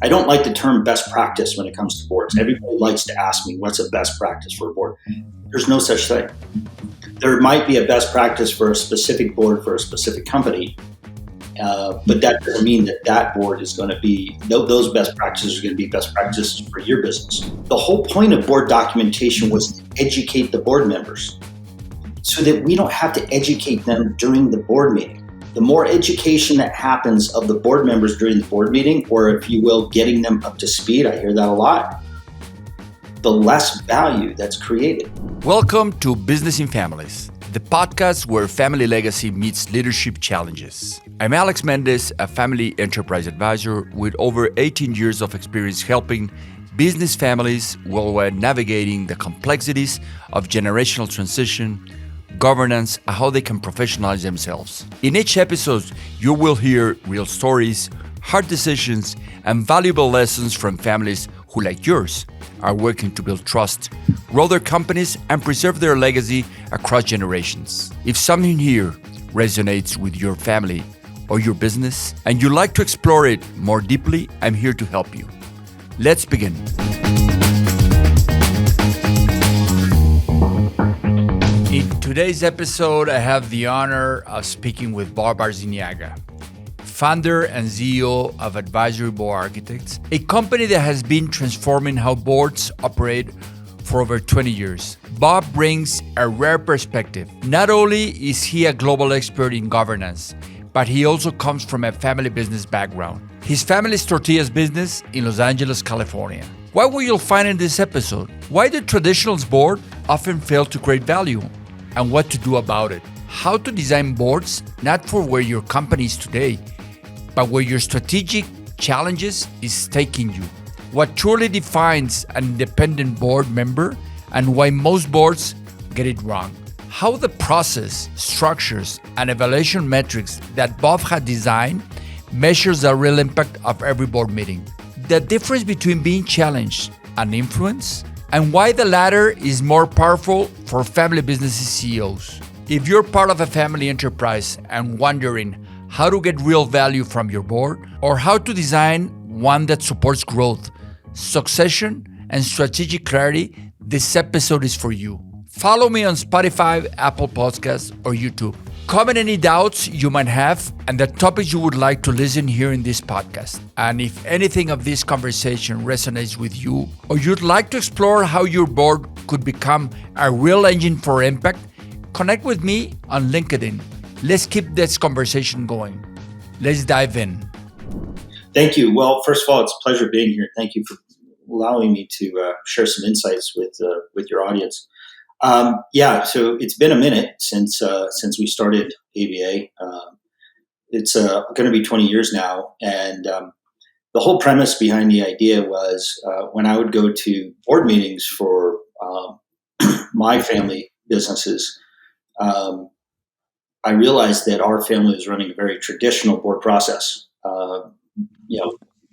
I don't like the term best practice when it comes to boards. Everybody likes to ask me, what's a best practice for a board? There's no such thing. There might be a best practice for a specific board for a specific company, but that doesn't mean that board is going to be, those best practices are going to be best practices for your business. The whole point of board documentation was to educate the board members so that we don't have to educate them during the board meeting. The more education that happens of the board members during the board meeting, or if you will, getting them up to speed, I hear that a lot, the less value that's created. Welcome to Business in Families, the podcast where family legacy meets leadership challenges. I'm Alex Mendez, a family enterprise advisor with over 18 years of experience helping business families worldwide navigating the complexities of generational transition, governance, and how they can professionalize themselves. In each episode, you will hear real stories, hard decisions, and valuable lessons from families who, like yours, are working to build trust, grow their companies, and preserve their legacy across generations. If something here resonates with your family or your business, and you'd like to explore it more deeply, I'm here to help you. Let's begin. In today's episode, I have the honor of speaking with Bob Arciniaga, founder and CEO of Advisory Board Architects, a company that has been transforming how boards operate for over 20 years. Bob brings a rare perspective. Not only is he a global expert in governance, but he also comes from a family business background. His family's tortillas business in Los Angeles, California. What will you find in this episode? Why the traditionals board often fail to create value, and what to do about it. How to design boards not for where your company is today, but where your strategic challenges is taking you. What truly defines an independent board member and why most boards get it wrong. How the process, structures, and evaluation metrics that Bob had designed measures the real impact of every board meeting. The difference between being challenged and influenced, and why the latter is more powerful for family businesses CEOs. If you're part of a family enterprise and wondering how to get real value from your board, or how to design one that supports growth, succession, and strategic clarity, this episode is for you. Follow me on Spotify, Apple Podcasts, or YouTube. Comment any doubts you might have and the topics you would like to listen here in this podcast. And if anything of this conversation resonates with you, or you'd like to explore how your board could become a real engine for impact, connect with me on LinkedIn. Let's keep this conversation going. Let's dive in. Thank you. Well, first of all, it's a pleasure being here. Thank you for allowing me to share some insights with your audience. So it's been a minute since we started ABA. It's going to be 20 years now, and the whole premise behind the idea was when I would go to board meetings for my family businesses, I realized that our family was running a very traditional board process.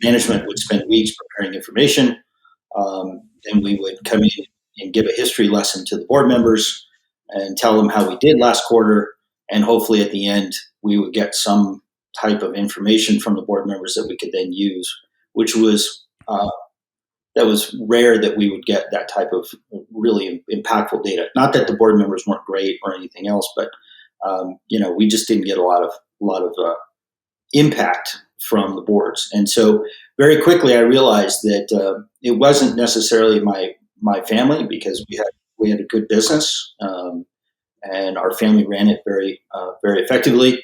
Management would spend weeks preparing information, then we would come in and give a history lesson to the board members and tell them how we did last quarter. And hopefully at the end, we would get some type of information from the board members that we could then use, which was, that was rare that we would get that type of really impactful data. Not that the board members weren't great or anything else, but, we just didn't get a lot of impact from the boards. And so very quickly, I realized that it wasn't necessarily my family, because we had a good business, and our family ran it very effectively.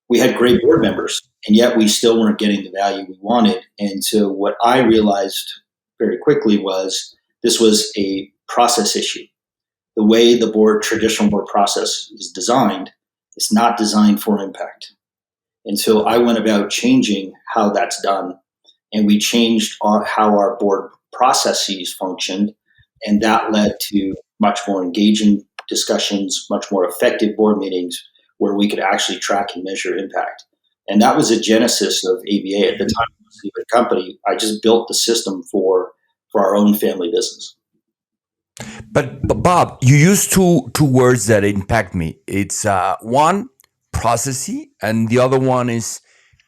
We had great board members, and yet we still weren't getting the value we wanted. And so what I realized very quickly was this was a process issue. The way the traditional board process is designed, it's not designed for impact. And so I went about changing how that's done, and we changed how our board processes functioned, and that led to much more engaging discussions, much more effective board meetings where we could actually track and measure impact. And that was the genesis of ABA. At the time I was leaving the company, I just built the system for our own family business. But Bob, you used two words that impact me. It's one, processy, and the other one is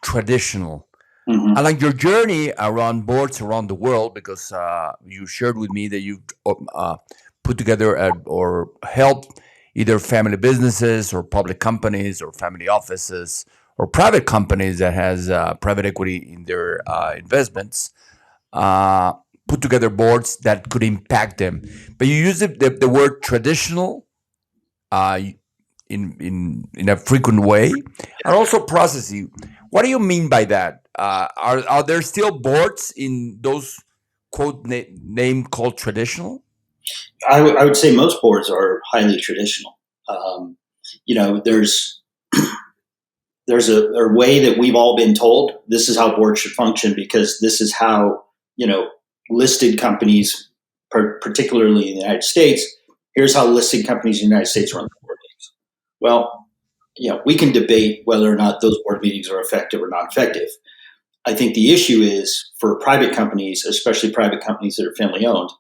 traditional. Mm-hmm. I like your journey around boards around the world because you shared with me that you put together or helped either family businesses or public companies or family offices or private companies that has private equity in their investments, uh, put together boards that could impact them. But you use the word traditional uh, in a frequent way, and also processing. What do you mean by that? Are there still boards in those quote name called traditional? I would say most boards are highly traditional. Um, there's a way that we've all been told this is how boards should function because this is how listed companies, particularly in the United States, here's how listed companies in the United States run their board meetings. Well, we can debate whether or not those board meetings are effective or not effective. I think the issue is for private companies, especially private companies that are family owned,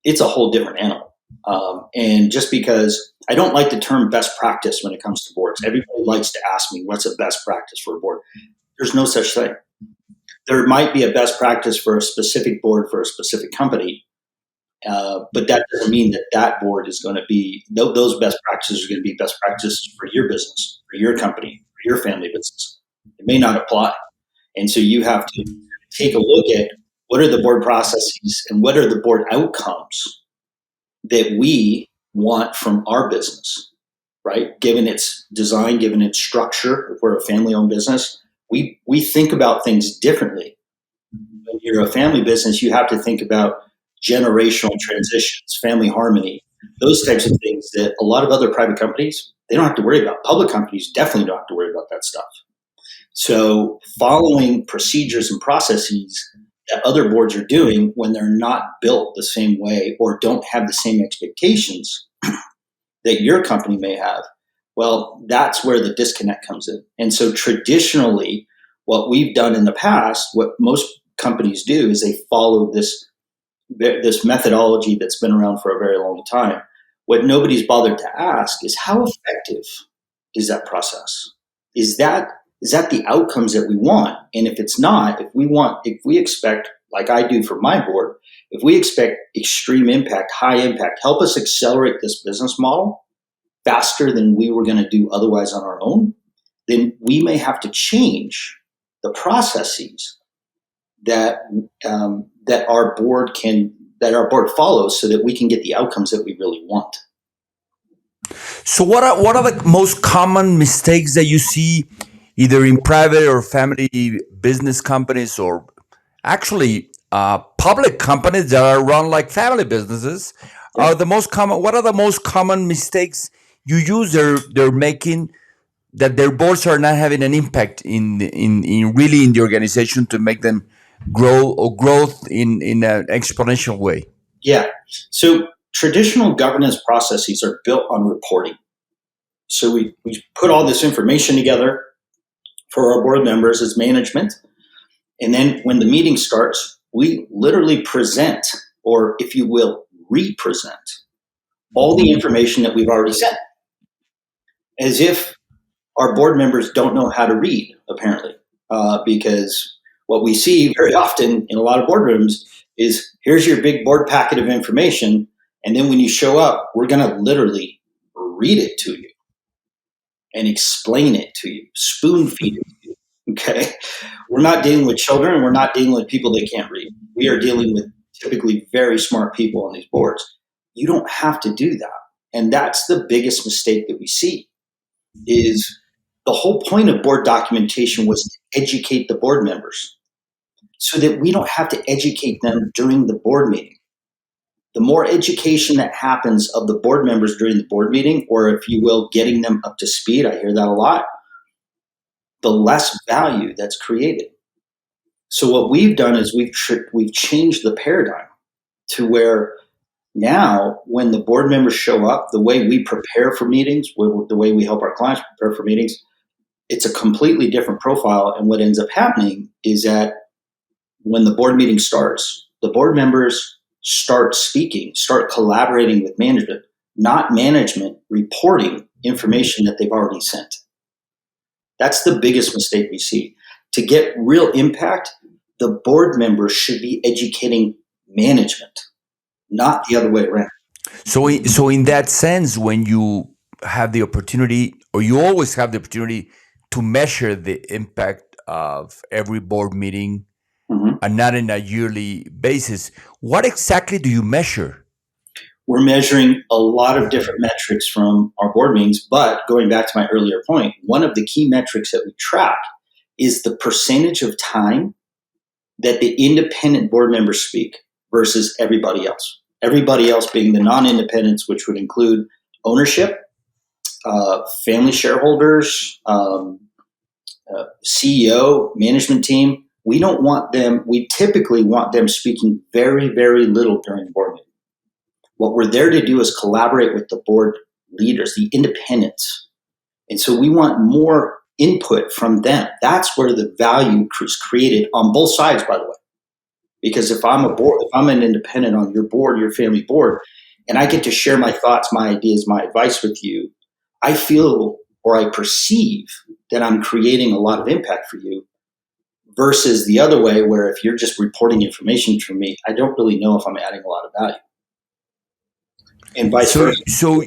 it's a whole different animal. And just because I don't like the term best practice when it comes to boards, everybody likes to ask me what's a best practice for a board. There's no such thing. There might be a best practice for a specific board for a specific company, but that doesn't mean that board is going to be, those best practices are going to be best practices for your business, for your company, for your family business. It may not apply. And so you have to take a look at what are the board processes and what are the board outcomes that we want from our business, right? Given its design, given its structure, if we're a family-owned business, we think about things differently. When you're a family business, you have to think about generational transitions, family harmony, those types of things that a lot of other private companies, they don't have to worry about. Public companies definitely don't have to worry about that stuff. So following procedures and processes that other boards are doing when they're not built the same way or don't have the same expectations that your company may have, well, that's where the disconnect comes in. And so traditionally, what we've done in the past, what most companies do is they follow this methodology that's been around for a very long time. What nobody's bothered to ask is how effective is that process? Is that the outcomes that we want? And if it's not, if we expect, like I do for my board, if we expect extreme impact, high impact, help us accelerate this business model faster than we were going to do otherwise on our own, then we may have to change the processes that our board follows so that we can get the outcomes that we really want. So what are the most common mistakes that you see either in private or family business companies or actually public companies that are run like family businesses? Yeah. What are the most common mistakes you use they're making that their boards are not having an impact in really in the organization to make them growth in an exponential way? Yeah. So traditional governance processes are built on reporting. So we put all this information together for our board members as management. And then when the meeting starts, we literally present, or if you will, represent all the information that we've already sent, as if our board members don't know how to read, apparently, because what we see very often in a lot of boardrooms is here's your big board packet of information, and then when you show up, we're going to literally read it to you and explain it to you, spoon feed it to you. Okay, we're not dealing with children, we're not dealing with people that can't read. We are dealing with typically very smart people on these boards. You don't have to do that, and that's the biggest mistake that we see. Is the whole point of board documentation was to educate the board members so that we don't have to educate them during the board meeting. The more education that happens of the board members during the board meeting, or if you will, getting them up to speed, I hear that a lot, the less value that's created. So what we've done is we've changed the paradigm to where now when the board members show up, the way we prepare for meetings, the way we help our clients prepare for meetings, it's a completely different profile. And what ends up happening is that when the board meeting starts, the board members start speaking, start collaborating with management, not management reporting information that they've already sent. That's the biggest mistake we see. To get real impact, the board members should be educating management, not the other way around. So in that sense, when you have the opportunity, or you always have the opportunity to measure the impact of every board meeting, and not in a yearly basis, what exactly do you measure? We're measuring a lot of different metrics from our board meetings, but going back to my earlier point, one of the key metrics that we track is the percentage of time that the independent board members speak versus everybody else. Everybody else being the non-independents, which would include ownership, family shareholders, CEO, management team. We don't want them, we typically want them speaking very, very little during the board meeting. What we're there to do is collaborate with the board leaders, the independents. And so we want more input from them. That's where the value is created on both sides, by the way. Because if I'm an independent on your board, your family board, and I get to share my thoughts, my ideas, my advice with you, I feel or I perceive that I'm creating a lot of impact for you, versus the other way, where if you're just reporting information from me, I don't really know if I'm adding a lot of value. And vice versa. So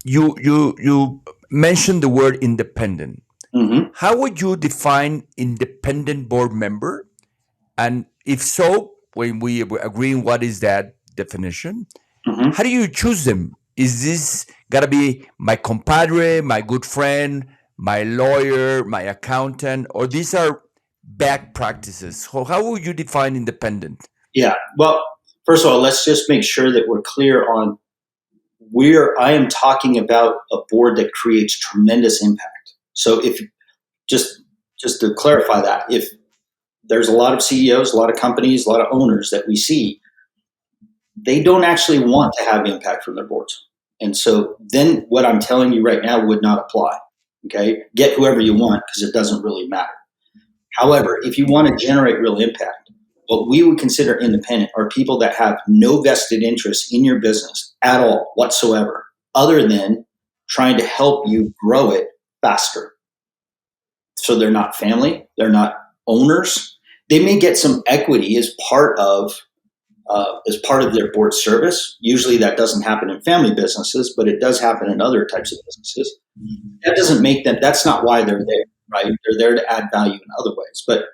you mentioned the word independent. How would you define independent board member? And if so, when we agree on what is that definition, how do you choose them? Is this gotta be my compadre, my good friend, my lawyer, my accountant, or these are bad practices? So how would you define independent? Yeah. Well, first of all, let's just make sure that we're clear on I am talking about a board that creates tremendous impact. So if just to clarify that, if there's a lot of CEOs, a lot of companies, a lot of owners that we see, they don't actually want to have impact from their boards. And so then what I'm telling you right now would not apply. Okay. Get whoever you want, because it doesn't really matter. However, if you want to generate real impact, what we would consider independent are people that have no vested interest in your business at all whatsoever, other than trying to help you grow it faster. So they're not family, they're not owners. They may get some equity as part of their board service. Usually that doesn't happen in family businesses, but it does happen in other types of businesses. That doesn't make them, that's not why they're there, right? They're there to add value in other ways. But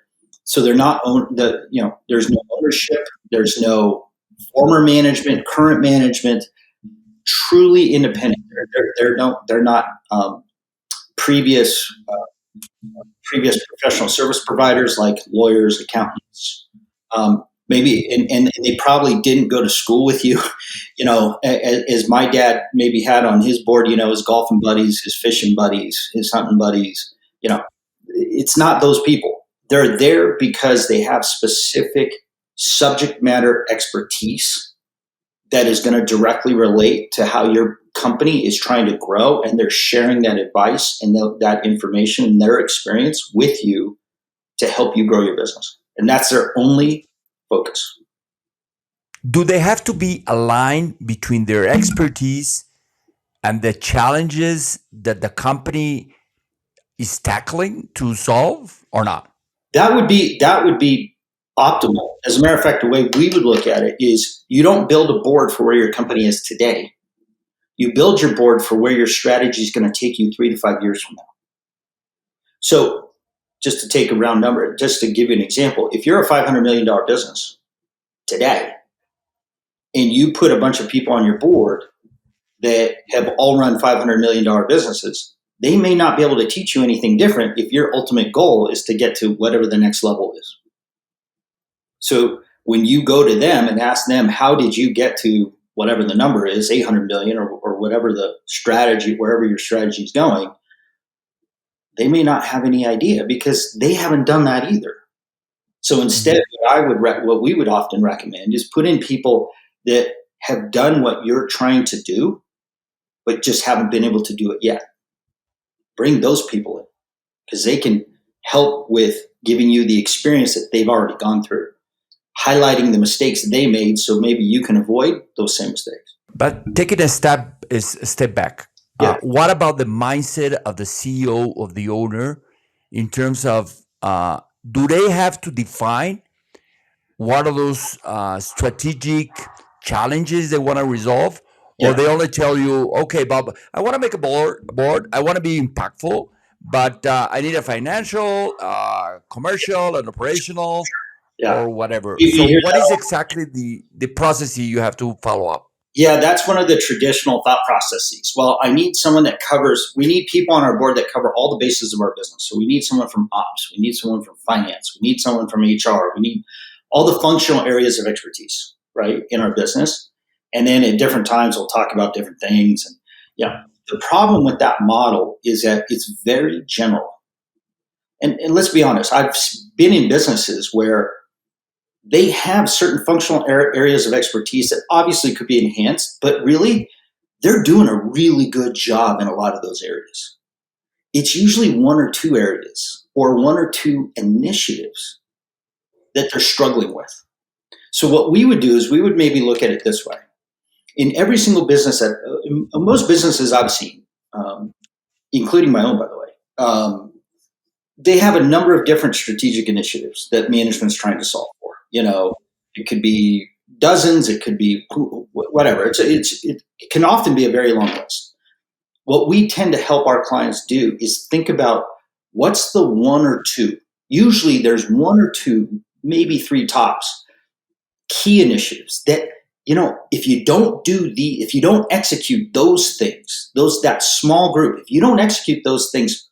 so they're not there's no ownership, there's no former management, current management, truly independent. They're not previous professional service providers like lawyers, accountants, maybe, and they probably didn't go to school with you, as my dad maybe had on his board, his golfing buddies, his fishing buddies, his hunting buddies. It's not those people. They're there because they have specific subject matter expertise that is going to directly relate to how your company is trying to grow, and they're sharing that advice and that information and their experience with you to help you grow your business. And that's their only focus. Do they have to be aligned between their expertise and the challenges that the company is tackling to solve, or not? That would be optimal. As a matter of fact, the way we would look at it is, you don't build a board for where your company is today. You build your board for where your strategy is going to take you 3 to 5 years from now. So just to take a round number, just to give you an example, if you're a $500 million business today and you put a bunch of people on your board that have all run $500 million businesses, they may not be able to teach you anything different if your ultimate goal is to get to whatever the next level is. So when you go to them and ask them, how did you get to whatever the number is, 800 million or whatever the strategy, wherever your strategy is going, they may not have any idea because they haven't done that either. So instead, what we would often recommend is put in people that have done what you're trying to do, but just haven't been able to do it yet. Bring those people in, because they can help with giving you the experience that they've already gone through, highlighting the mistakes that they made so maybe you can avoid those same mistakes. But taking a step back, Yeah. What about the mindset of the CEO, of the owner, in terms of do they have to define what are those strategic challenges they want to resolve, or Yeah. they only tell you, okay, Bob, I want to make a board, I want to be impactful, but I need a financial, commercial, and operational, Yeah. or whatever. We So, hear what that is all. exactly the process you have to follow up? Yeah, that's one of the traditional thought processes. Well, I need someone that covers, we need people on our board that cover all the bases of our business. So we need someone from ops, we need someone from finance, we need someone from HR, we need all the functional areas of expertise, right, in our business. And then at different times, we'll talk about different things. And yeah, the problem with that model is that it's very general. And let's be honest, I've been in businesses where they have certain functional areas of expertise that obviously could be enhanced, but really, they're doing a really good job in a lot of those areas. It's usually one or two areas or one or two initiatives that they're struggling with. So, what we would do is we would maybe look at it this way. In every single business that, in most businesses I've seen, including my own, by the way, they have a number of different strategic initiatives that management's trying to solve for. It could be dozens, it could be whatever. It can often be a very long list. What we tend to help our clients do is think about what's the one or two. Usually there's one or two, maybe three tops, key initiatives that, if you don't execute those things, that small group, if you don't execute those things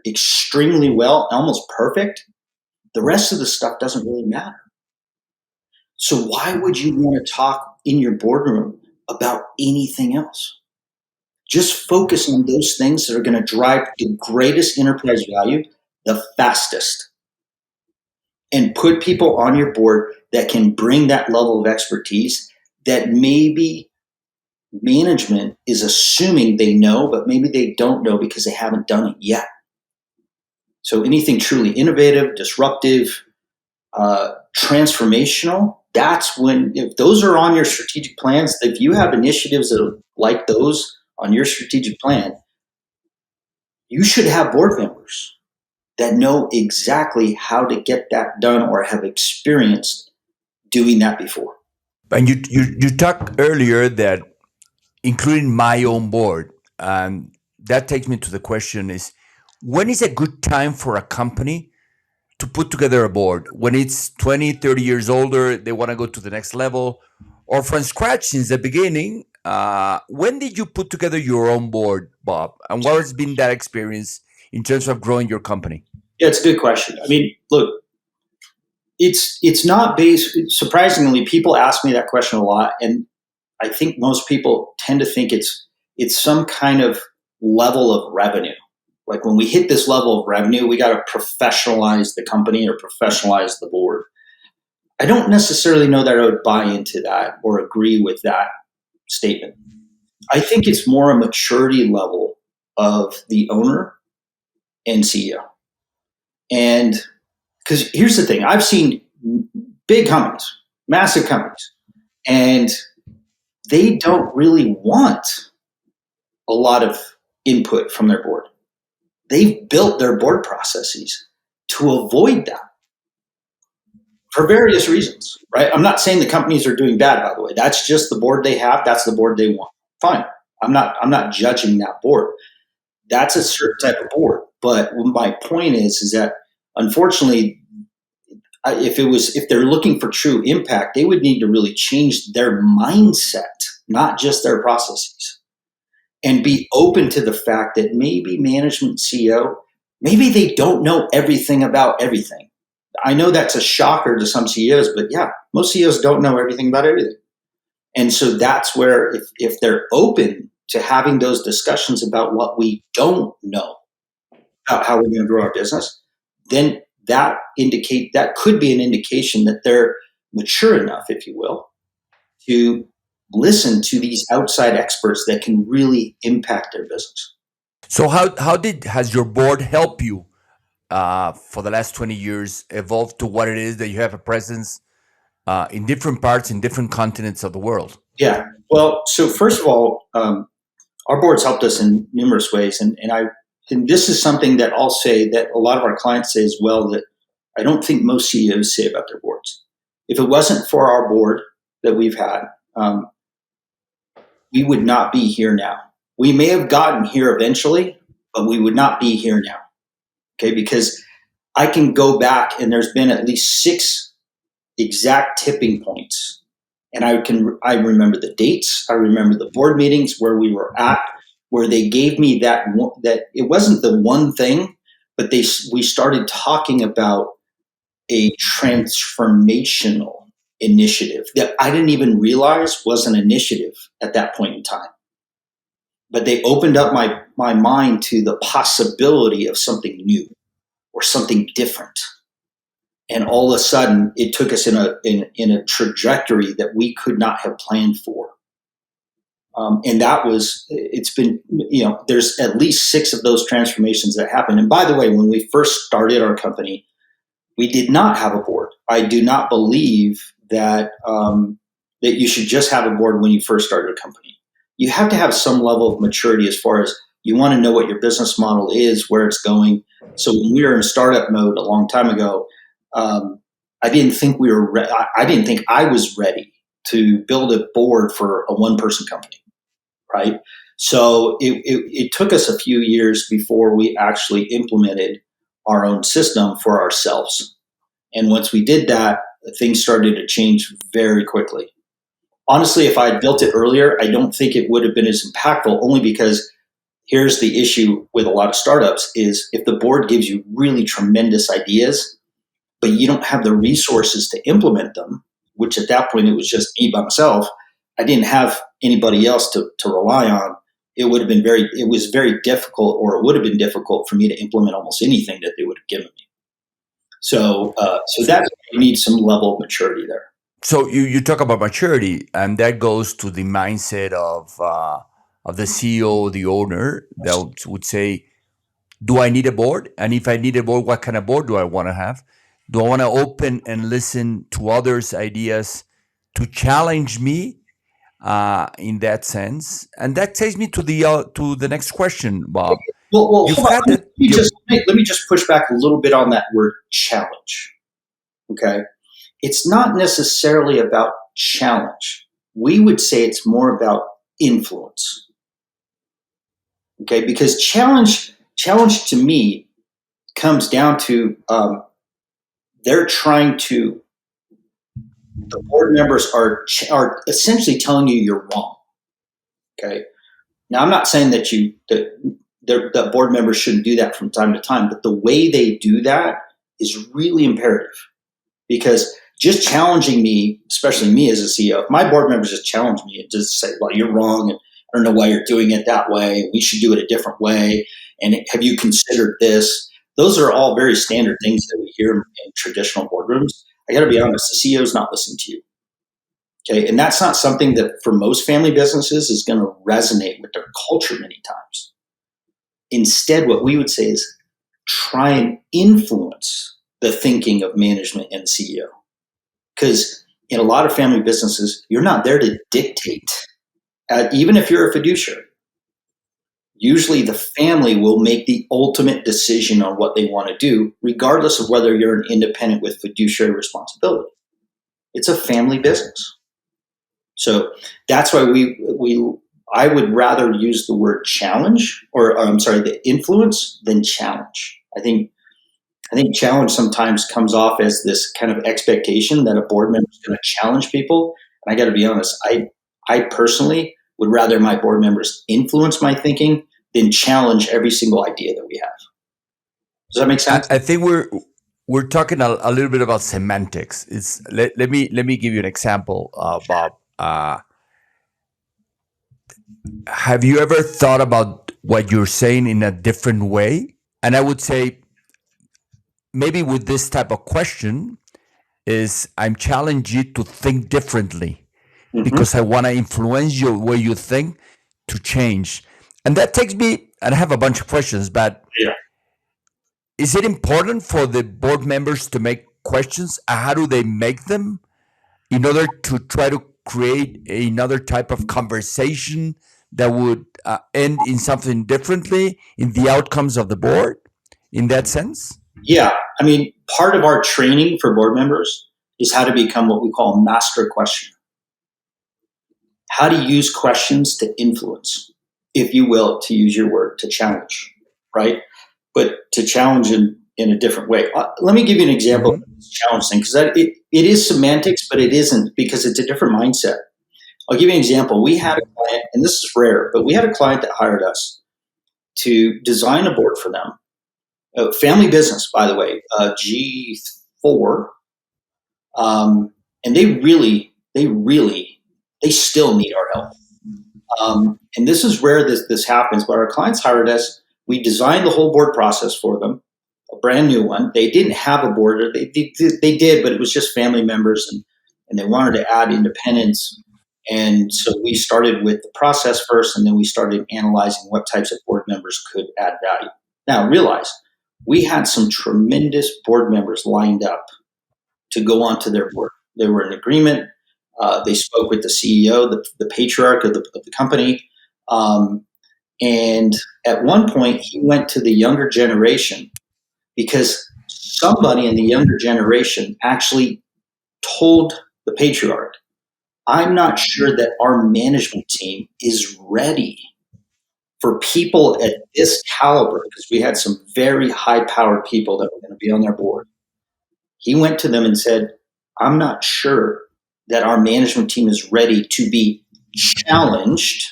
extremely well, almost perfect, the rest of the stuff doesn't really matter. So why would you want to talk in your boardroom about anything else? Just focus on those things that are going to drive the greatest enterprise value the fastest, and put people on your board that can bring that level of expertise that maybe management is assuming they know, but maybe they don't know because they haven't done it yet. So anything truly innovative, disruptive, transformational, that's when, if those are on your strategic plans, if you have initiatives that are like those on your strategic plan, you should have board members that know exactly how to get that done or have experienced doing that before. And you talked earlier that including my own board, and that takes me to the question: is when is a good time for a company to put together a board? When it's 20, 30 years older, they want to go to the next level, or from scratch since the beginning? When did you put together your own board, Bob? And what has been that experience in terms of growing your company? Yeah, it's a good question. I mean, look, it's not based. Surprisingly, people ask me that question a lot, and I think most people tend to think it's some kind of level of revenue. Like when we hit this level of revenue, we got to professionalize the company or professionalize the board. I don't necessarily know that I would buy into that or agree with that statement. I think it's more a maturity level of the owner and CEO. And because here's the thing, I've seen big companies, massive companies, and they don't really want a lot of input from their board. They've built their board processes to avoid that for various reasons, right? I'm not saying the companies are doing bad, by the way. That's just the board they have. That's the board they want. Fine. I'm not judging that board. That's a certain type of board. But my point is that unfortunately, if they're looking for true impact, they would need to really change their mindset, not just their processes, and be open to the fact that maybe management CEO, maybe they don't know everything about everything. I know that's a shocker to some CEOs, but yeah, most CEOs don't know everything about everything. And so that's where if they're open to having those discussions about what we don't know, how we're going to grow our business, then that could be an indication that they're mature enough, if you will, to listen to these outside experts that can really impact their business. So has your board help you for the last 20 years evolve to what it is that you have a presence in different parts, in different continents of the world? Yeah. Well, so first of all, our board's helped us in numerous ways, and this is something that I'll say that a lot of our clients say as well, that I don't think most CEOs say about their boards. If it wasn't for our board that we've had, we would not be here now. We may have gotten here eventually, but we would not be here now. Okay, because I can go back and there's been at least 6 exact tipping points. And I remember the dates, I remember the board meetings where we were at, where they gave me that it wasn't the one thing, but we started talking about a transformational initiative that I didn't even realize was an initiative at that point in time. But they opened up my mind to the possibility of something new or something different. And all of a sudden, it took us in a trajectory that we could not have planned for. And it's been, there's at least 6 of those transformations that happened. And by the way, when we first started our company, we did not have a board. I do not believe that that you should just have a board when you first start a company. You have to have some level of maturity as far as you want to know what your business model is, where it's going. So when we were in startup mode a long time ago, I didn't think I didn't think I was ready to build a board for a one-person company, right? So it took us a few years before we actually implemented our own system for ourselves. And once we did that, things started to change very quickly. Honestly, if I had built it earlier, I don't think it would have been as impactful, only because here's the issue with a lot of startups is if the board gives you really tremendous ideas, but you don't have the resources to implement them, which at that point it was just me by myself. I didn't have anybody else to rely on. It would have been it was very difficult, or it would have been difficult for me to implement almost anything that they would have given me. So that you need some level of maturity there. So you talk about maturity, and that goes to the mindset of the CEO, the owner, that would say, do I need a board? And if I need a board, what kind of board do I want to have? Do I want to open and listen to others' ideas to challenge me in that sense? And that takes me to the next question, Bob. Well, let me just push back a little bit on that word challenge. Okay, it's not necessarily about challenge. We would say it's more about influence. Okay, because challenge to me comes down to the board members are essentially telling you you're wrong. Okay. Now, I'm not saying that the board members shouldn't do that from time to time, but the way they do that is really imperative, because just challenging me, especially me as a CEO, if my board members just challenge me and just say, well, you're wrong, and I don't know why you're doing it that way, we should do it a different way, and have you considered this? Those are all very standard things that we hear in traditional boardrooms. I got to be honest, the CEO is not listening to you. Okay, and that's not something that for most family businesses is going to resonate with their culture many times. Instead, what we would say is try and influence the thinking of management and CEO. Because in a lot of family businesses, you're not there to dictate, even if you're a fiduciary. Usually the family will make the ultimate decision on what they want to do, regardless of whether you're an independent with fiduciary responsibility. It's a family business. So that's why I would rather use the word challenge, the influence, than challenge. I think challenge sometimes comes off as this kind of expectation that a board member is going to challenge people. And I got to be honest, I personally would rather my board members influence my thinking than challenge every single idea that we have. Does that make sense? I think we're talking a little bit about semantics. Let me give you an example, Bob. Have you ever thought about what you're saying in a different way? And I would say, maybe with this type of question, is I'm challenging you to think differently, because I want to influence your way you think to change. And that takes me, and I have a bunch of questions, but is it important for the board members to make questions? How do they make them in order to try to create another type of conversation that would end in something differently in the outcomes of the board, in that sense? Yeah, I mean, part of our training for board members is how to become what we call a master questioner. How to use questions to influence, if you will, to use your word, to challenge, right? But to challenge in a different way. Let me give you an example of Mm-hmm. this challenge thing, because it is semantics, but it isn't, because it's a different mindset. I'll give you an example. We had a client, and this is rare, but we had a client that hired us to design a board for them. Family business, by the way, G4, and they still need our help. And this is where this happens. But our clients hired us. We designed the whole board process for them, a brand new one. They didn't have a board, or they did, but it was just family members, and they wanted to add independence. And so we started with the process first, and then we started analyzing what types of board members could add value. Now, realize we had some tremendous board members lined up to go onto their board. They were in agreement. They spoke with the CEO, the patriarch of the company. Um, and at one point, he went to the younger generation because somebody in the younger generation actually told the patriarch, I'm not sure that our management team is ready for people at this caliber, because we had some very high powered people that were going to be on their board. He went to them and said, I'm not sure that our management team is ready to be challenged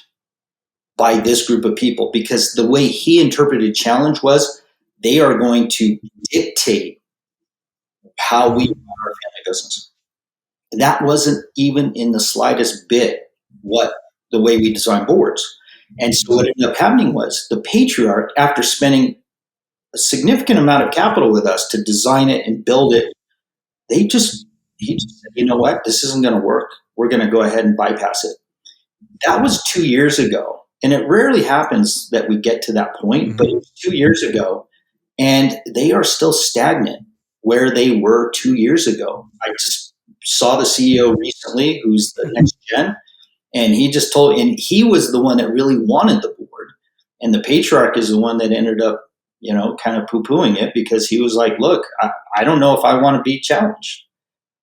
by this group of people, because the way he interpreted challenge was they are going to dictate how we run our family business. That wasn't even in the slightest bit what the way we design boards. And so what ended up happening was the patriarch, after spending a significant amount of capital with us to design it and build it, he just said, you know what, this isn't going to work. We're going to go ahead and bypass it. That was 2 years ago. And it rarely happens that we get to that point, but it was 2 years ago. And they are still stagnant where they were 2 years ago. I just saw the CEO recently, who's the next gen, and he was the one that really wanted the board. And the patriarch is the one that ended up, kind of poo-pooing it, because he was like, look, I don't know if I want to be challenged.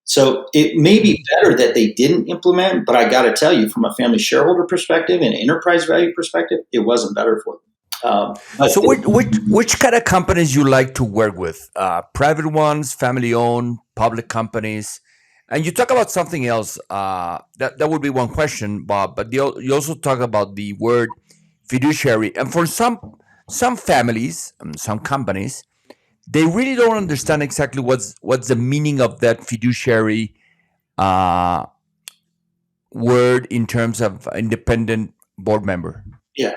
So it may be better that they didn't implement, but I got to tell you, from a family shareholder perspective and enterprise value perspective, it wasn't better for them. So, which kind of companies you like to work with? Private ones, family owned, public companies, and you talk about something else. That would be one question, Bob. But you also talk about the word fiduciary, and for some families, some companies, they really don't understand exactly what's the meaning of that fiduciary uh, word in terms of independent board member. Yeah.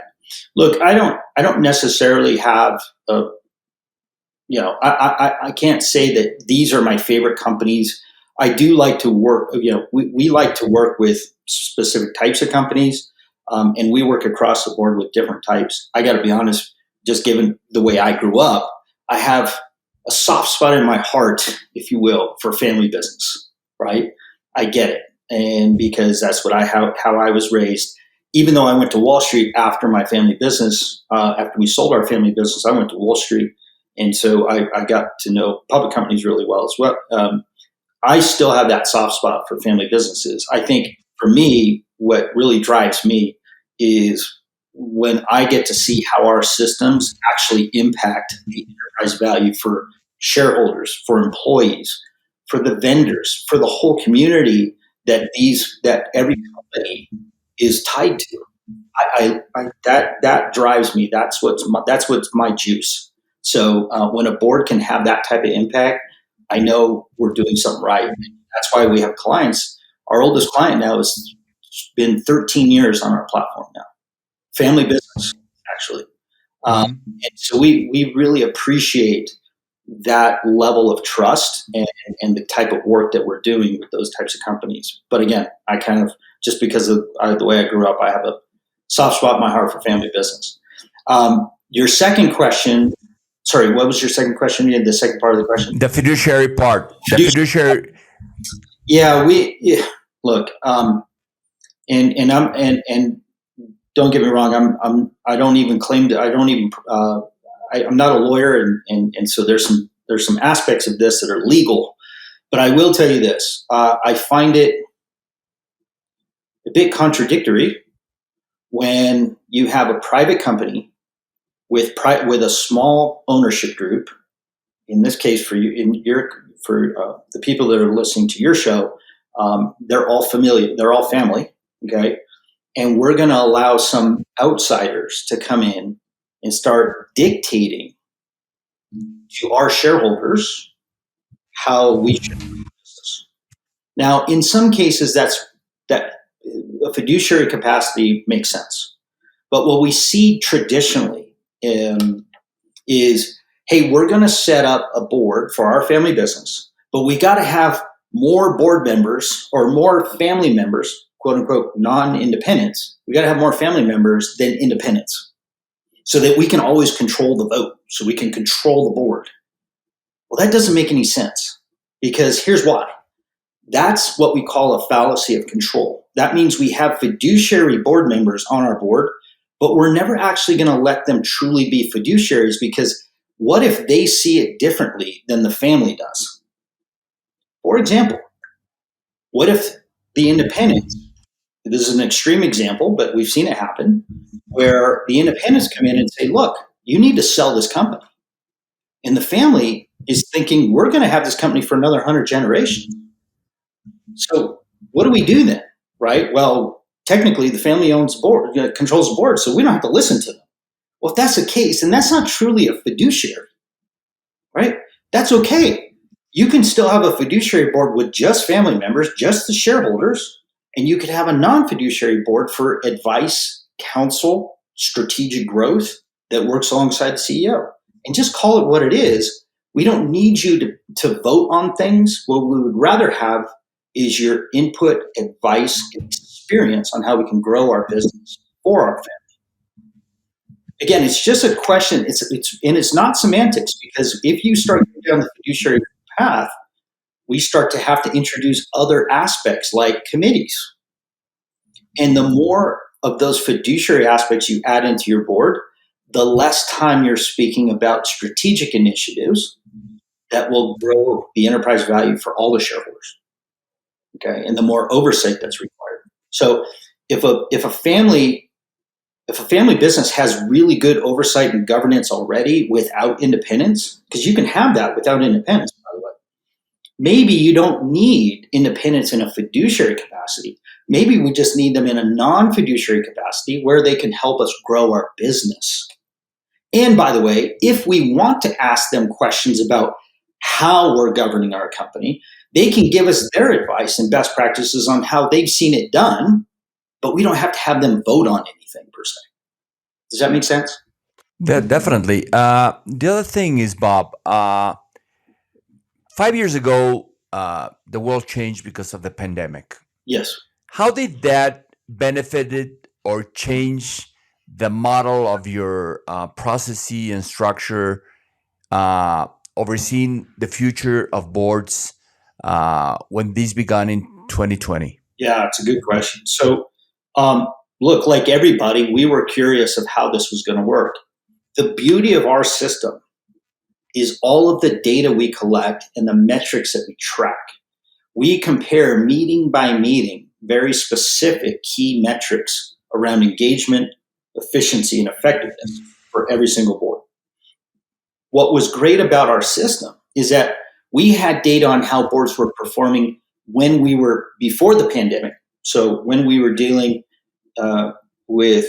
Look, I don't necessarily have a, I can't say that these are my favorite companies. I do like to work, we like to work with specific types of companies, and we work across the board with different types. I got to be honest, just given the way I grew up, I have a soft spot in my heart, if you will, for family business, right? I get it. And because that's how I was raised. Even though I went to Wall Street after my family business, after we sold our family business, I went to Wall Street. And so I got to know public companies really well as well. I still have that soft spot for family businesses. I think for me, what really drives me is when I get to see how our systems actually impact the enterprise value for shareholders, for employees, for the vendors, for the whole community that every company is tied to. That drives me. That's what's my juice. So when a board can have that type of impact, I know we're doing something right. That's why we have clients. Our oldest client now has been 13 years on our platform now. Family business, actually. And so we really appreciate that level of trust and the type of work that we're doing with those types of companies. But again, I kind of, just because of the way I grew up, I have a soft spot in my heart for family business. Your second question, sorry, what was your second question? You had the second part of the question. The fiduciary part. The fiduciary. Yeah, look, and don't get me wrong, I don't even claim to, I'm not a lawyer, and so there's there's some aspects of this that are legal, but I will tell you this. I find it a bit contradictory when you have a private company with a small ownership group. In this case, for the people that are listening to your show, they're all familiar. They're all family. Okay. And we're going to allow some outsiders to come in and start dictating to our shareholders how we should do business. Now, in some cases, that a fiduciary capacity makes sense. But what we see traditionally is, hey, we're going to set up a board for our family business, but we got to have more board members or more family members, quote unquote, non-independents. We got to have more family members than independents so that we can always control the vote, so we can control the board. Well, that doesn't make any sense, because here's why. That's what we call a fallacy of control. That means we have fiduciary board members on our board, but we're never actually going to let them truly be fiduciaries, because what if they see it differently than the family does? For example, what if the independents, this is an extreme example, but we've seen it happen, where the independents come in and say, look, you need to sell this company. And the family is thinking, we're going to have this company for another 100 generations. So what do we do then, right? Well, technically the family owns the board, controls the board, so we don't have to listen to them. Well, if that's the case, then that's not truly a fiduciary, right? That's okay. You can still have a fiduciary board with just family members, just the shareholders, and you could have a non-fiduciary board for advice, counsel, strategic growth that works alongside the CEO. And just call it what it is. We don't need you to vote on things. What we would rather have is your input, advice, and experience on how we can grow our business for our family. Again, it's just a question. It's not semantics, because if you start going down the fiduciary path, we start to have to introduce other aspects like committees. And the more of those fiduciary aspects you add into your board, the less time you're speaking about strategic initiatives that will grow the enterprise value for all the shareholders. Okay, and the more oversight that's required. So if a family business has really good oversight and governance already without independence, because you can have that without independence, by the way. Maybe you don't need independence in a fiduciary capacity. Maybe we just need them in a non-fiduciary capacity where they can help us grow our business. And by the way, if we want to ask them questions about how we're governing our company, they can give us their advice and best practices on how they've seen it done, but we don't have to have them vote on anything per se. Does that make sense? Yeah, definitely. The other thing is, Bob, 5 years ago, the world changed because of the pandemic. Yes. How did that benefit or change the model of your processes and structure, overseeing the future of boards when this began in 2020? Yeah, it's a good question. So, look, like everybody, we were curious of how this was going to work. The beauty of our system is all of the data we collect and the metrics that we track. We compare meeting by meeting very specific key metrics around engagement, efficiency, and effectiveness for every single board. What was great about our system is that we had data on how boards were performing when we were before the pandemic. So when we were dealing with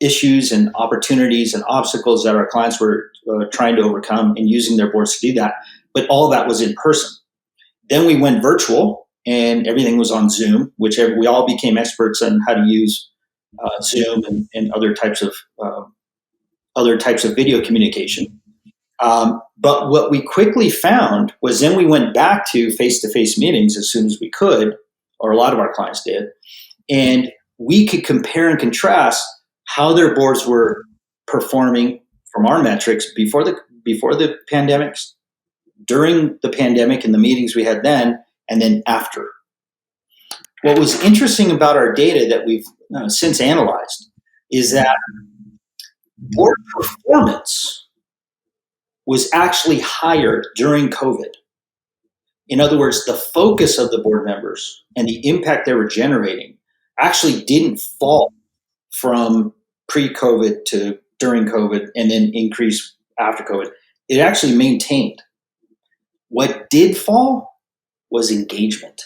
issues and opportunities and obstacles that our clients were trying to overcome and using their boards to do that. But all that was in person. Then we went virtual and everything was on Zoom, which we all became experts on how to use Zoom and other types of video communication. But what we quickly found was then we went back to face-to-face meetings as soon as we could, or a lot of our clients did, and we could compare and contrast how their boards were performing from our metrics before the pandemic, during the pandemic and the meetings we had then, and then after. What was interesting about our data that we've since analyzed is that board performance was actually higher during COVID. In other words, the focus of the board members and the impact they were generating actually didn't fall from pre-COVID to during COVID and then increase after COVID. It actually maintained. What did fall was engagement.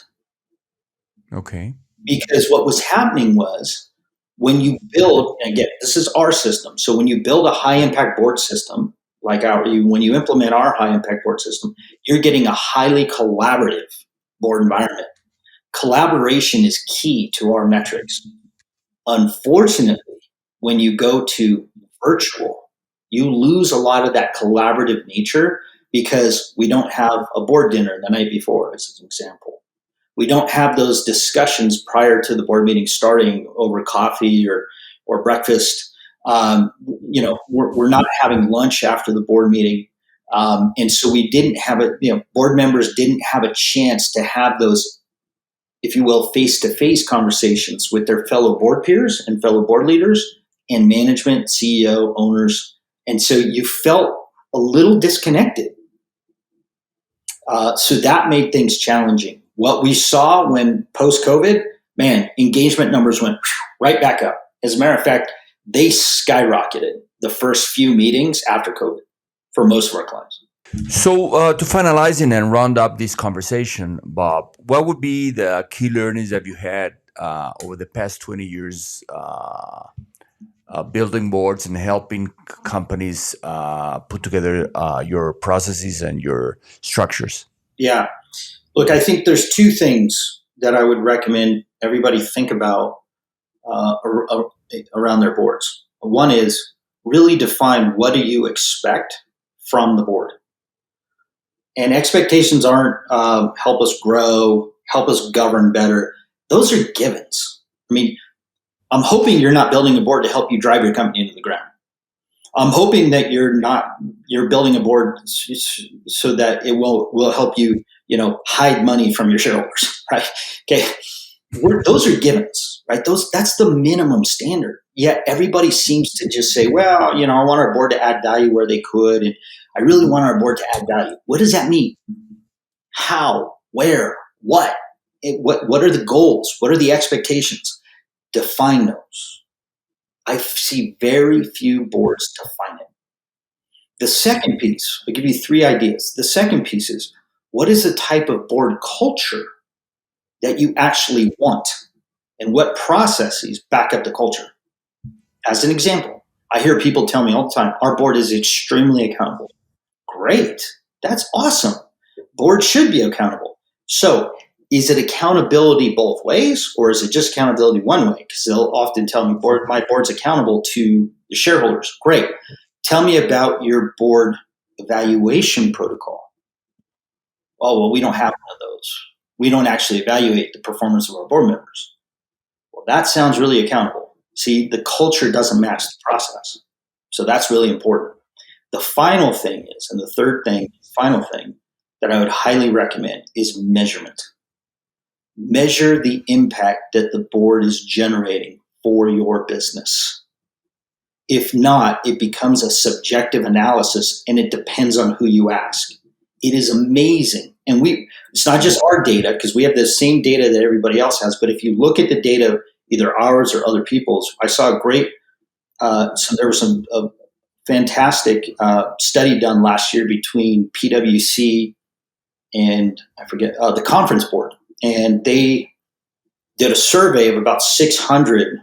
Okay. Because what was happening was when you build, and again, this is our system. So when you build a high impact board system, like when you implement our high impact board system, you're getting a highly collaborative board environment. Collaboration is key to our metrics. Unfortunately, when you go to virtual, you lose a lot of that collaborative nature because we don't have a board dinner the night before, as an example. We don't have those discussions prior to the board meeting starting over coffee or breakfast. We're not having lunch after the board meeting. And so we didn't have board members didn't have a chance to have those, if you will, face-to-face conversations with their fellow board peers and fellow board leaders and management, CEO, owners. And so you felt a little disconnected. So that made things challenging. What we saw when post-COVID, engagement numbers went right back up. As a matter of fact, they skyrocketed the first few meetings after COVID for most of our clients. So to finalize and round up this conversation, Bob, what would be the key learnings that you had over the past 20 years building boards and helping companies put together your processes and your structures? Yeah. Look, I think there's two things that I would recommend everybody think about around their boards. One is really define what do you expect from the board. And expectations aren't help us grow, help us govern better. Those are givens. I mean, I'm hoping you're not building a board to help you drive your company into the ground. I'm hoping that you're building a board so that it will help you, hide money from your shareholders, right? Okay. Those are givens, right? That's the minimum standard. Yet everybody seems to just say, well, I want our board to add value where they could. And I really want our board to add value. What does that mean? How, where, what? What are the goals? What are the expectations? Define those. I see very few boards define it. The second piece, I'll give you 3 ideas. The second piece is, what is the type of board culture that you actually want? And what processes back up the culture? As an example, I hear people tell me all the time, our board is extremely accountable. Great. That's awesome. Board should be accountable. So is it accountability both ways, or is it just accountability one way? Because they'll often tell me, my board's accountable to the shareholders. Great. Tell me about your board evaluation protocol. Oh, well, we don't have one of those. We don't actually evaluate the performance of our board members. Well, that sounds really accountable. See, the culture doesn't match the process. So that's really important. The final thing is, and the final thing that I would highly recommend is measurement. Measure the impact that the board is generating for your business. If not, it becomes a subjective analysis and it depends on who you ask. It is amazing. And it's not just our data, because we have the same data that everybody else has. But if you look at the data, either ours or other people's, I saw there was some fantastic study done last year between PwC and I forget the conference board. And they did a survey of about 600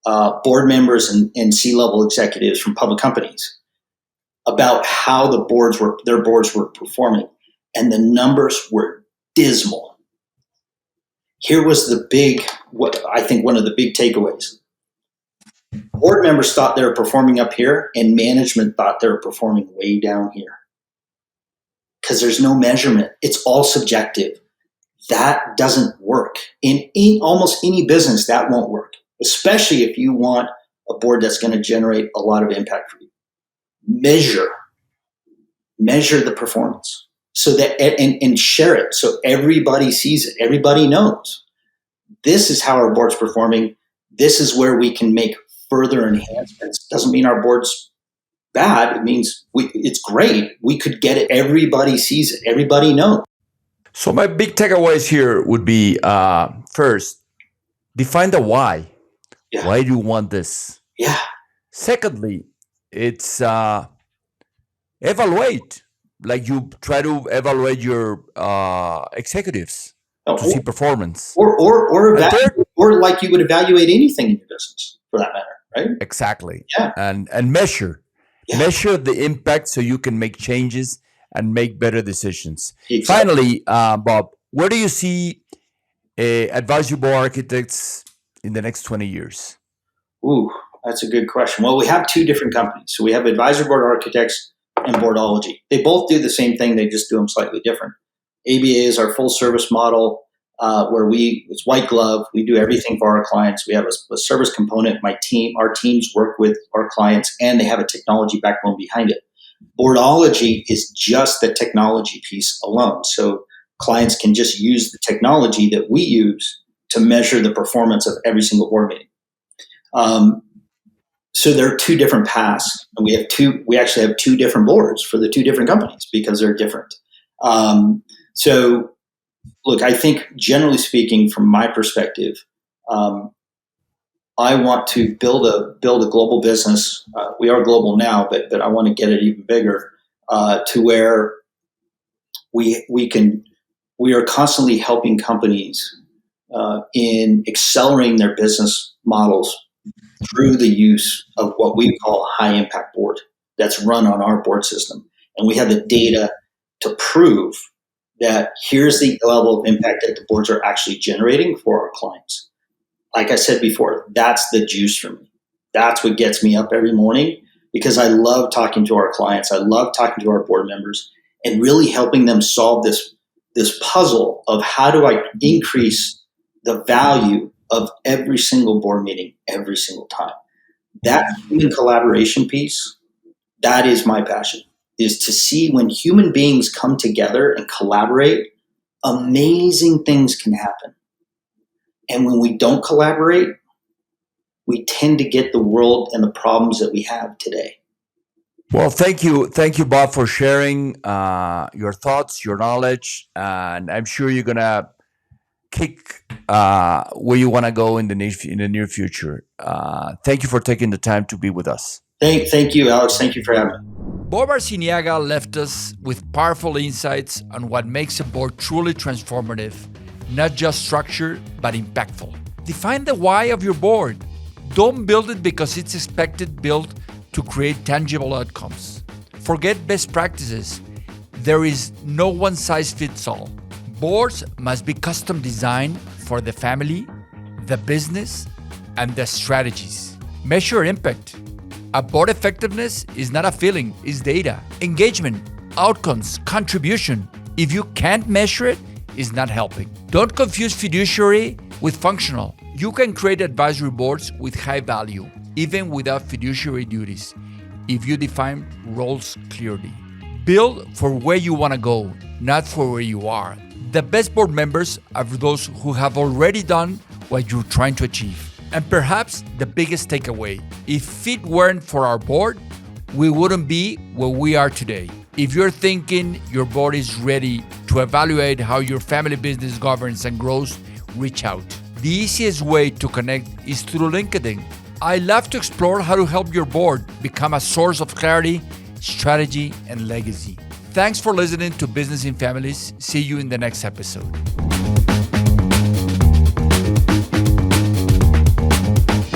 board members and C-level executives from public companies about how their boards were performing. And the numbers were dismal. Here was I think one of the big takeaways. Board members thought they were performing up here, and management thought they were performing way down here. Because there's no measurement. It's all subjective. That doesn't work. In almost any business, that won't work, especially if you want a board that's going to generate a lot of impact for you. Measure the performance so that and share it so everybody sees it. Everybody knows this is how our board's performing. This is where we can make further enhancements. Doesn't mean our board's bad. It means it's great. We could get it. Everybody sees it. Everybody knows. So my big takeaways here would be first, define the why. Yeah. Why do you want this? Yeah. Secondly, it's evaluate. Like you try to evaluate your executives to see performance. Or And third, like you would evaluate anything in your business for that matter, right? exactly. Yeah. And measure. Yeah. Measure the impact so you can make changes and make better decisions. Exactly. Finally, Bob, where do you see advisory board architects in the next 20 years? Ooh, that's a good question. Well, we have two different companies. So we have advisory board architects and Boardology. They both do the same thing. They just do them slightly different. ABA is our full service model where it's white glove. We do everything for our clients. We have a service component. Our teams work with our clients, and they have a technology backbone behind it. Boardology is just the technology piece alone. So clients can just use the technology that we use to measure the performance of every single board meeting. So there are two different paths, and we actually have two different boards for the two different companies because they're different. So look, I think generally speaking, from my perspective, I want to build a global business. We are global now, but I want to get it even bigger to where we are constantly helping companies in accelerating their business models through the use of what we call high impact board that's run on our board system. And we have the data to prove that here's the level of impact that the boards are actually generating for our clients. Like I said before, that's the juice for me. That's what gets me up every morning because I love talking to our clients. I love talking to our board members and really helping them solve this puzzle of how do I increase the value of every single board meeting every single time. That human collaboration piece, that is my passion, is to see when human beings come together and collaborate, amazing things can happen. And when we don't collaborate, we tend to get the world and the problems that we have today. Well, thank you, Bob, for sharing your thoughts, your knowledge, and I'm sure you're gonna kick where you want to go in the near future. Thank you for taking the time to be with us. Thank you, Alex. Thank you for having me. Bob Arciniaga left us with powerful insights on what makes a board truly transformative, not just structured, but impactful. Define the why of your board. Don't build it because it's expected, built to create tangible outcomes. Forget best practices. There is no one size fits all. Boards must be custom designed for the family, the business, and the strategies. Measure impact. A board effectiveness is not a feeling, it's data. Engagement, outcomes, contribution. If you can't measure it, it's not helping. Don't confuse fiduciary with functional. You can create advisory boards with high value, even without fiduciary duties, if you define roles clearly. Build for where you want to go, not for where you are. The best board members are those who have already done what you're trying to achieve. And perhaps the biggest takeaway, if it weren't for our board, we wouldn't be where we are today. If you're thinking your board is ready to evaluate how your family business governs and grows, reach out. The easiest way to connect is through LinkedIn. I love to explore how to help your board become a source of clarity, strategy, and legacy. Thanks for listening to Business in Families. See you in the next episode.